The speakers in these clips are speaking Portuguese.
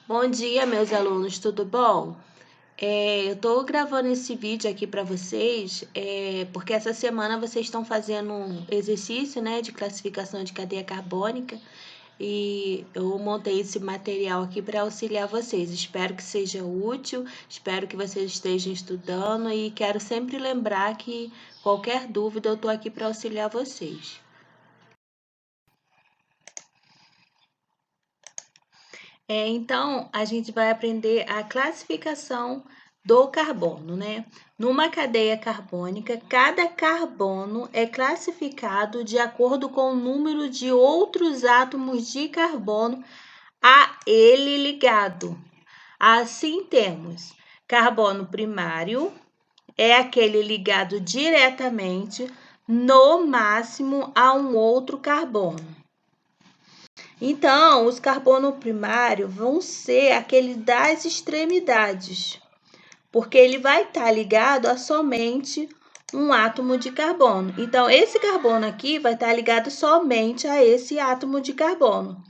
Bom dia, meus alunos, tudo bom? Eu estou gravando esse vídeo aqui para vocês, porque essa semana vocês estão fazendo um exercício, né, de classificação de cadeia carbônica e eu montei esse material aqui para auxiliar vocês. Espero que seja útil, espero que vocês estejam estudando e quero sempre lembrar que qualquer dúvida eu estou aqui para auxiliar vocês. Então, a gente vai aprender a classificação do carbono, né? Numa cadeia carbônica, cada carbono é classificado de acordo com o número de outros átomos de carbono a ele ligado. Assim, temos carbono primário, é aquele ligado diretamente, no máximo, a um outro carbono. Então, os carbono primário vão ser aqueles das extremidades, porque ele vai estar ligado a somente um átomo de carbono. Então, esse carbono aqui vai estar ligado somente a esse átomo de carbono.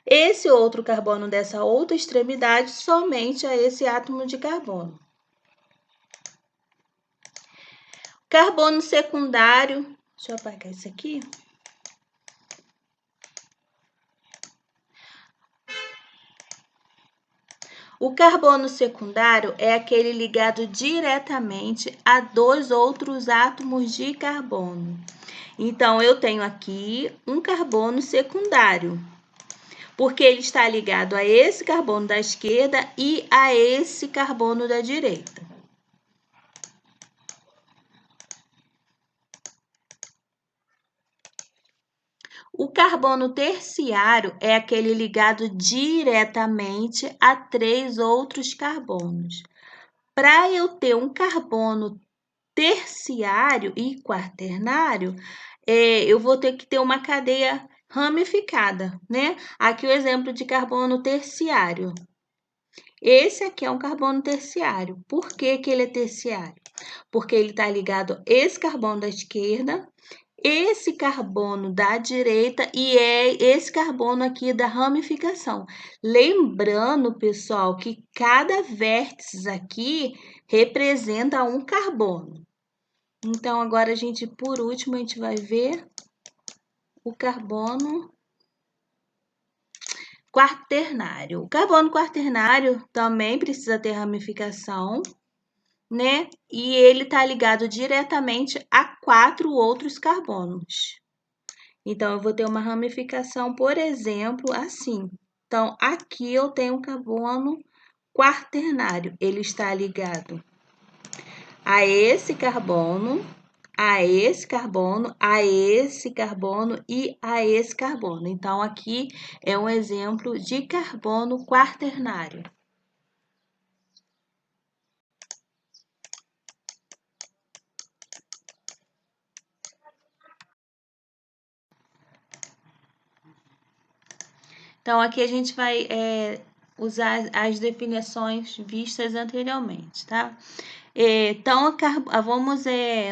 Esse outro carbono dessa outra extremidade, somente a esse átomo de carbono. Carbono secundário, deixa eu apagar isso aqui. O carbono secundário é aquele ligado diretamente a dois outros átomos de carbono. Então, eu tenho aqui um carbono secundário, porque ele está ligado a esse carbono da esquerda e a esse carbono da direita. O carbono terciário é aquele ligado diretamente a três outros carbonos. Para eu ter um carbono terciário e quaternário, eu vou ter que ter uma cadeia ramificada, né? Aqui o exemplo de carbono terciário. Esse aqui é um carbono terciário. Por que que ele é terciário? Porque ele está ligado a esse carbono da esquerda, esse carbono da direita e é esse carbono aqui da ramificação. Lembrando, pessoal, que cada vértice aqui representa um carbono. Então, agora por último, a gente vai ver o carbono quaternário. O carbono quaternário também precisa ter ramificação, né? E ele está ligado diretamente a 4 outros carbonos. Então, eu vou ter uma ramificação, por exemplo, assim. Então, aqui eu tenho um carbono quaternário. Ele está ligado a esse carbono, a esse carbono, a esse carbono e a esse carbono. Então, aqui é um exemplo de carbono quaternário. Então, aqui a gente vai usar as definições vistas anteriormente, tá? Então, vamos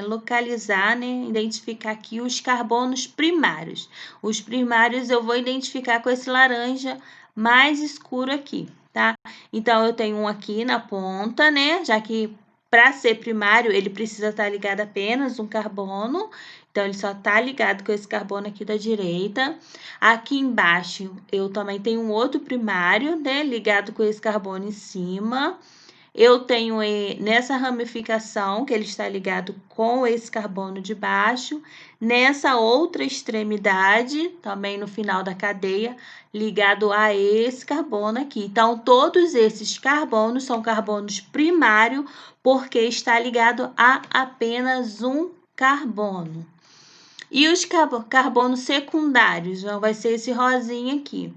localizar, né, identificar aqui os carbonos primários. Os primários eu vou identificar com esse laranja mais escuro aqui, tá? Então, eu tenho um aqui na ponta, né, já que para ser primário ele precisa estar ligado apenas um carbono, então ele só está ligado com esse carbono aqui da direita. Aqui embaixo eu também tenho um outro primário, né, ligado com esse carbono em cima. Eu tenho nessa ramificação, que ele está ligado com esse carbono de baixo, nessa outra extremidade, também no final da cadeia, ligado a esse carbono aqui. Então, todos esses carbonos são carbonos primários, porque está ligado a apenas um carbono. E os carbonos secundários, então, vai ser esse rosinha aqui.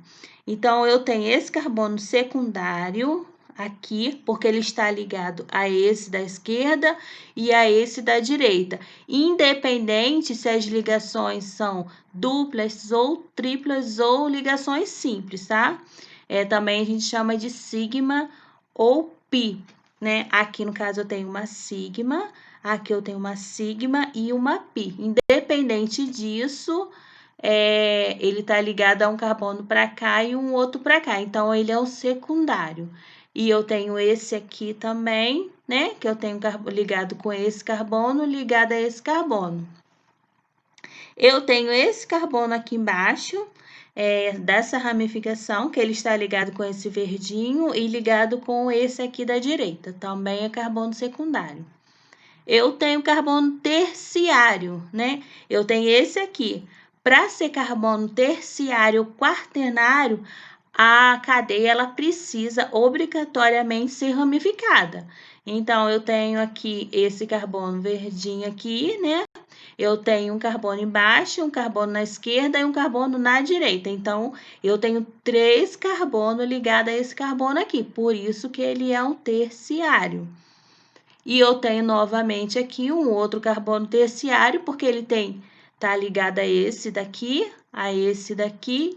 Então, eu tenho esse carbono secundário aqui, porque ele está ligado a esse da esquerda e a esse da direita, independente se as ligações são duplas ou triplas ou ligações simples, tá? Também a gente chama de sigma ou pi, né? Aqui no caso eu tenho uma sigma, aqui eu tenho uma sigma e uma pi. Independente disso, ele está ligado a um carbono para cá e um outro para cá. Então, ele é um secundário. E eu tenho esse aqui também, né? Que eu tenho ligado com esse carbono, ligado a esse carbono. Eu tenho esse carbono aqui embaixo, dessa ramificação, que ele está ligado com esse verdinho e ligado com esse aqui da direita. Também é carbono secundário. Eu tenho carbono terciário, né? Eu tenho esse aqui. Para ser carbono terciário quaternário, a cadeia ela precisa obrigatoriamente ser ramificada. Então, eu tenho aqui esse carbono verdinho aqui, né? Eu tenho um carbono embaixo, um carbono na esquerda e um carbono na direita. Então, eu tenho 3 carbonos ligados a esse carbono aqui. Por isso que ele é um terciário. E eu tenho novamente aqui um outro carbono terciário, porque ele tá ligado a esse daqui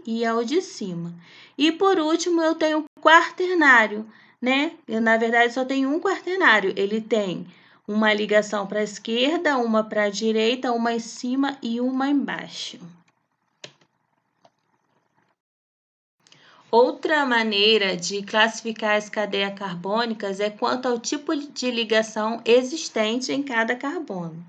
e ao de cima. E por último, eu tenho o quaternário, né? Na verdade, só tem um quaternário. Ele tem uma ligação para a esquerda, uma para a direita, uma em cima e uma embaixo. Outra maneira de classificar as cadeias carbônicas é quanto ao tipo de ligação existente em cada carbono.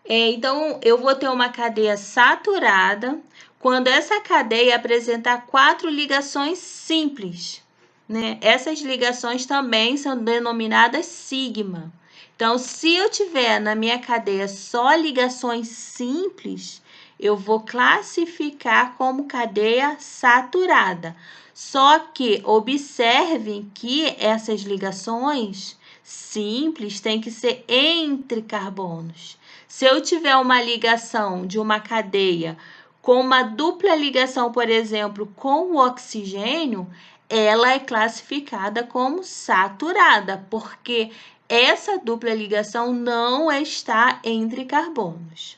Então, eu vou ter uma cadeia saturada quando essa cadeia apresentar 4 ligações simples, né? Essas ligações também são denominadas sigma. Então, se eu tiver na minha cadeia só ligações simples, eu vou classificar como cadeia saturada. Só que observem que essas ligações simples têm que ser entre carbonos. Se eu tiver uma ligação de uma cadeia com uma dupla ligação, por exemplo, com o oxigênio, ela é classificada como saturada, porque essa dupla ligação não está entre carbonos.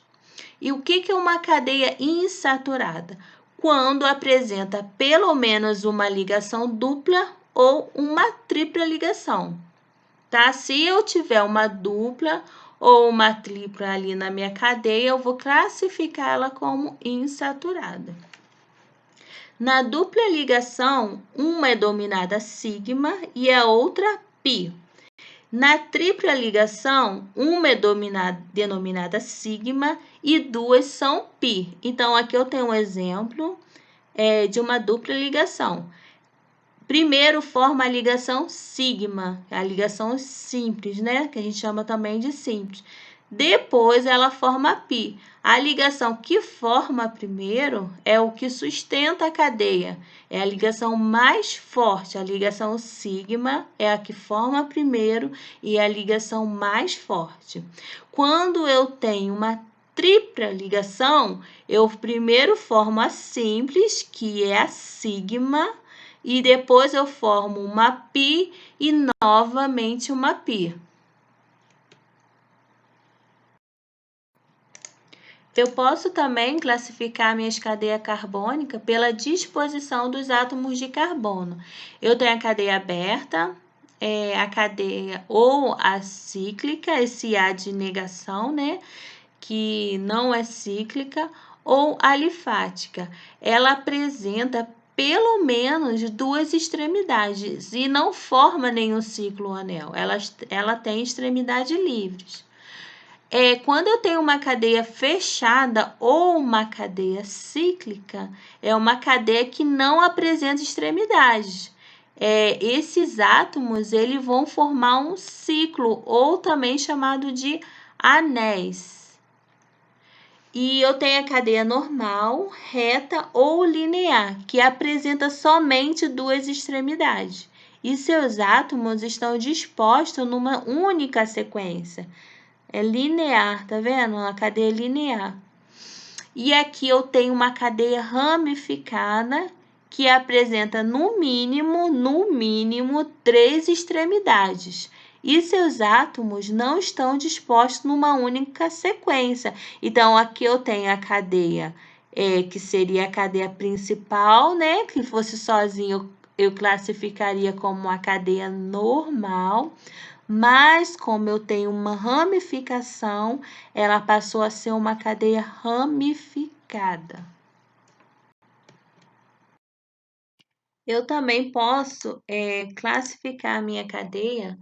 E o que é uma cadeia insaturada? Quando apresenta pelo menos uma ligação dupla ou uma tripla ligação. Tá? Se eu tiver uma dupla ou uma tripla ali na minha cadeia, eu vou classificá-la como insaturada. Na dupla ligação, uma é denominada sigma e a outra pi. Na tripla ligação, uma é denominada sigma e 2 são pi. Então, aqui eu tenho um exemplo de uma dupla ligação. Primeiro forma a ligação sigma, a ligação simples, né? Que a gente chama também de simples. Depois ela forma pi. A ligação que forma primeiro é o que sustenta a cadeia. É a ligação mais forte. A ligação sigma é a que forma primeiro e é a ligação mais forte. Quando eu tenho uma tripla ligação, eu primeiro formo a simples, que é a sigma, e depois eu formo uma pi e novamente uma pi. Eu posso também classificar minhas cadeias carbônicas pela disposição dos átomos de carbono. Eu tenho a cadeia aberta, a cadeia ou a cíclica, esse A de negação, né? Que não é cíclica, ou alifática. Ela apresenta pelo menos 2 extremidades e não forma nenhum ciclo ou anel. Ela tem extremidades livres. Quando eu tenho uma cadeia fechada ou uma cadeia cíclica, é uma cadeia que não apresenta extremidades. Esses átomos eles vão formar um ciclo, ou também chamado de anéis. E eu tenho a cadeia normal, reta ou linear, que apresenta somente 2 extremidades. E seus átomos estão dispostos numa única sequência. É linear, tá vendo? Uma cadeia linear. E aqui eu tenho uma cadeia ramificada que apresenta no mínimo 3 extremidades. E seus átomos não estão dispostos numa única sequência. Então, aqui eu tenho a cadeia, que seria a cadeia principal, né? Que fosse sozinho, eu classificaria como uma cadeia normal. mas como eu tenho uma ramificação, ela passou a ser uma cadeia ramificada. Eu também posso classificar a minha cadeia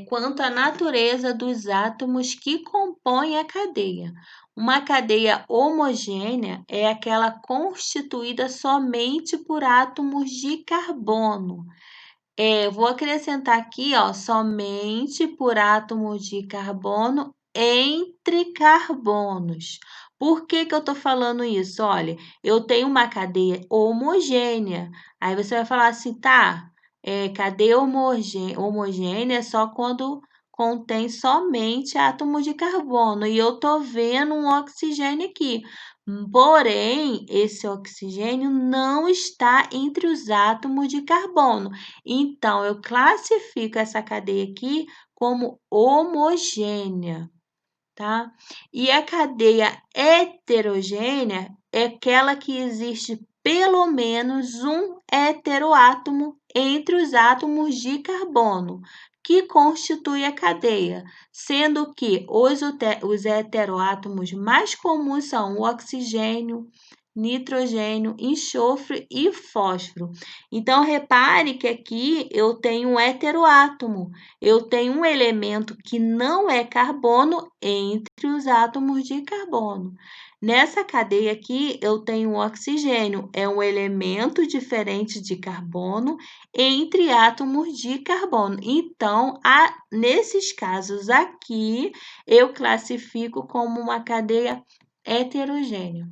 quanto à natureza dos átomos que compõem a cadeia. Uma cadeia homogênea é aquela constituída somente por átomos de carbono. Vou acrescentar aqui, ó, somente por átomos de carbono entre carbonos. Por que que eu estou falando isso? Olha, eu tenho uma cadeia homogênea. Aí você vai falar assim, tá, cadeia homogênea é só quando contém somente átomos de carbono. E eu estou vendo um oxigênio aqui. Porém, esse oxigênio não está entre os átomos de carbono. Então, eu classifico essa cadeia aqui como homogênea, tá? E a cadeia heterogênea é aquela que existe pelo menos um heteroátomo entre os átomos de carbono, que constitui a cadeia, sendo que os heteroátomos mais comuns são o oxigênio, nitrogênio, enxofre e fósforo. Então, repare que aqui eu tenho um heteroátomo, eu tenho um elemento que não é carbono entre os átomos de carbono. Nessa cadeia aqui, eu tenho o oxigênio, é um elemento diferente de carbono entre átomos de carbono. Então, nesses casos aqui, eu classifico como uma cadeia heterogênea.